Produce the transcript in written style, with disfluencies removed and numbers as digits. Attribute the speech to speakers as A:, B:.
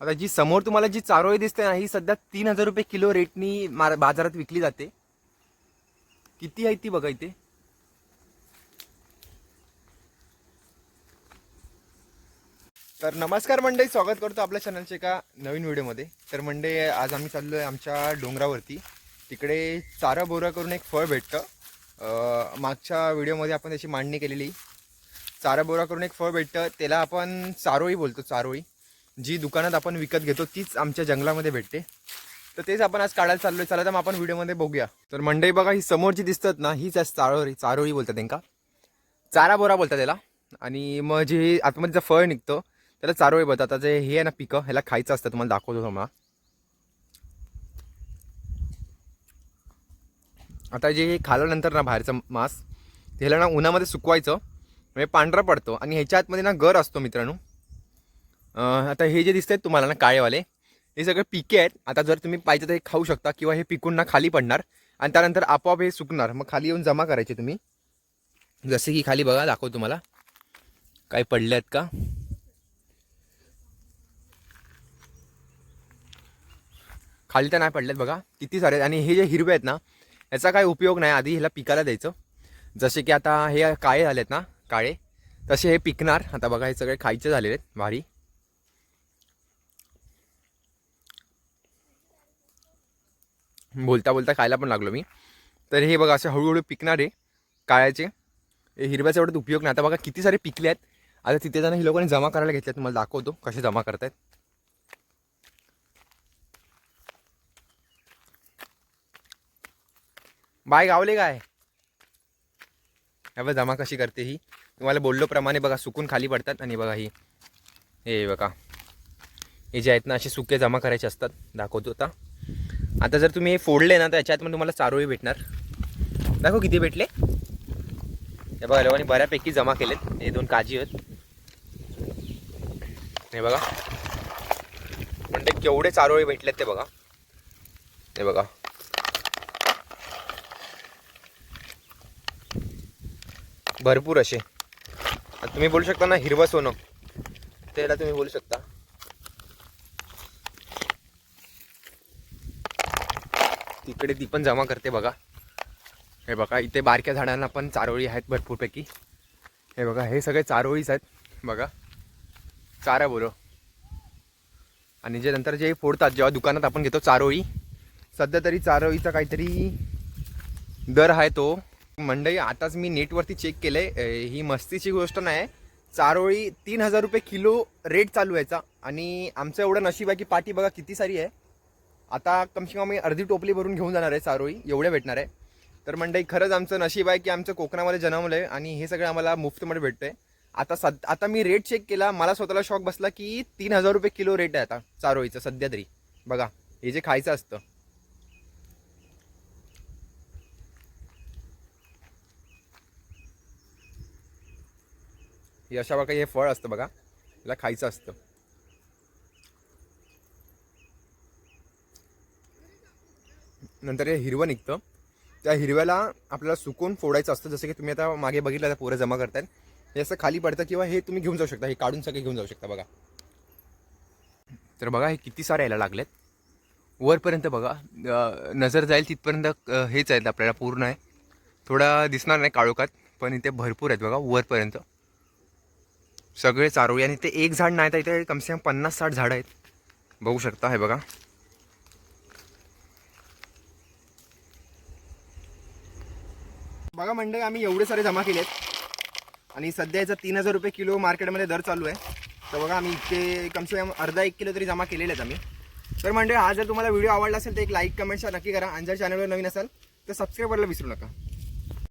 A: आता जी समोर तुम्हाला जी चारोळी दिसते ना, ही सध्या 3,000 रुपये किलो रेटनी बाजारात विकली जाते. किती आहे ती बघा इथे. तर नमस्कार मंडळी, स्वागत करतो आपल्या चॅनलच्या एका नवीन व्हिडिओमध्ये. तर मंडळी, आज आम्ही चाललो आहे आमच्या डोंगरावरती. तिकडे चारा बोरा करून एक फळ भेटतं. मागच्या व्हिडिओमध्ये आपण त्याची मांडणी केलेली. चारा बोरा करून एक फळ भेटतं, त्याला आपण चारोळी बोलतो. चारोळी जी दुकानात आपण विकत घेतो तीच आमच्या जंगलामध्ये भेटते. तर तेच आपण आज काढायला चाललोय. चला तर मग आपण व्हिडिओमध्ये बघूया. तर मंडळी बघा, ही समोरची दिसतात ना, हीच आहे चारोळी. चारोळी बोलतात त्यांना, चारा बोरा बोलतात त्याला. आणि मग जे आतमध्ये फळ निघतं त्याला चारोळी बोलतात. आता जे हे आहे ना पिकं, ह्याला खायचं असतं. तुम्हाला दाखवतो तुम्हाला. आता जे हे खाल्यानंतर ना बाहेरचं मांस, ह्याला ना उन्हामध्ये सुकवायचं, म्हणजे पांढरा पडतो. आणि ह्याच्या आतमध्ये ना गर असतो मित्रांनो. आता हे जे दिसत आहेत तुम्हाला ना काळेवाले, हे सगळे पिके आहेत. आता जर तुम्ही पाहिजे तर हे खाऊ शकता, किंवा हे पिकून ना खाली पडणार आणि त्यानंतर आपोआप हे सुकणार. मग खाली येऊन जमा करायचे तुम्ही. जसे की खाली बघा, दाखवतो तुम्हाला काही पडले आहेत का. खाली तर नाही पडलेत बघा, किती सारे. आणि हे जे हिरवे आहेत ना, याचा काय उपयोग नाही. आधी ह्याला पिकायला द्यायचं. जसे की आता हे काळे झालेत ना, काळे, तसे हे पिकणार. आता बघा, हे सगळे खायचे झालेले आहेत. भारी. बोलता बोलता खायला पण लागलो मी. तर हे बघा, असे हळूहळू पिकणारे काळ्याचे. हे हिरव्याचा एवढा उपयोग नाही. आता बघा किती सारे पिकले आहेत. आता तिथे जाणं ही लोकांनी जमा करायला घेतले. तुम्हाला दाखवतो कसे जमा करतायत. बाय गावले काय, बघा जमा कशी करते ही. तुम्हाला बोललोप्रमाणे बघा, सुकून खाली पडतात. आणि बघा ही, हे बघा, हे जे आहेत ना असे सुके जमा करायचे असतात. दाखवतो आता. आता जर तुम्ही हे फोडले ना, तर याच्यात पण तुम्हाला चारोळी भेटणार. दाखव किती भेटले. हे बघा, लोकांनी बऱ्यापैकी जमा केलेत. हे 2 काजी आहेत. हे बघा, म्हणजे केवढे चारोळी भेटलेत ते बघा. हे बघा, भरपूर असे. आता तुम्ही बोलू शकता ना हिरवं सोनं, त्याला तुम्ही बोलू शकता. तिकडे ती पण जमा करते बघा. हे बघा, इथे बारक्या झाडांना पण चारोळी आहेत भरपूरपैकी. हे बघा, हे सगळे चारोळीच आहेत बघा, चारा बोरो. आणि जे नंतर जे फोडतात, जेव्हा दुकानात आपण घेतो चारोळी, सध्या तरी चारोळीचा काहीतरी दर आहे तो. मंडई, आताच मी नेटवरती चेक केलंय, ही मस्तीची गोष्ट नाही. चारोळी 3,000 रुपये किलो रेट चालू यायचा. आणि आमचं एवढं नशीब आहे की पाठी बघा किती सारी आहे. आता कमसे कम मी अर्धी टोपली भरून घेऊन जाणार आहे चारोळी, एवढे भेटणार आहे. तर मंडई, खरंच आमचं नशीब आहे की आमचं कोकणामध्ये जन्मलं आहे आणि हे सगळं आम्हाला मुफ्तमध्ये भेटतंय. आता मी रेट चेक केला, मला स्वतःला शॉक बसला की 3,000 रुपये किलो रेट आहे आता चारोळीचं सध्या तरी. बघा, हे जे खायचं असतं, हे अशा प्रकारे हे फळ असतं बघा, याला खायचं असतं. नंतर हे हिरवं निघतं. त्या हिरव्याला आपल्याला सुकून फोडायचं असतं. जसं की तुम्ही आता मागे बघितलं, पोरं जमा करतायत. हे असं खाली पडतं, किंवा हे तुम्ही घेऊन जाऊ शकता. हे काढून सगळे घेऊन जाऊ शकता बघा. तर बघा, हे किती सारे यायला लागलेत वरपर्यंत बघा. नजर जाईल तिथपर्यंत हेच आहेत आपल्याला, पूर्ण आहे. थोडा दिसणार नाही काळोखात, पण इथे भरपूर आहेत बघा वरपर्यंत सगळे चारोळी. आणि ते एक झाड नाही तर इथे कमसे कम 50-60 झाडं आहेत, बघू शकता. हे बघा, बघा मंडळी, आम्ही एवढे सारे जमा केलेत. आणि सध्या याचा 3,000 रुपये किलो मार्केटमध्ये दर चालू आहे. तर बघा, आम्ही इतके कमसे कम अर्धा 1 किलो तरी जमा केलेले आहेत आम्ही. तर मंडळी, हा जर तुम्हाला व्हिडिओ आवडला असेल तर एक लाईक कमेंट नक्की करा. आणि जर चॅनलवर नवीन असाल तर सबस्क्राईब करायला विसरू नका.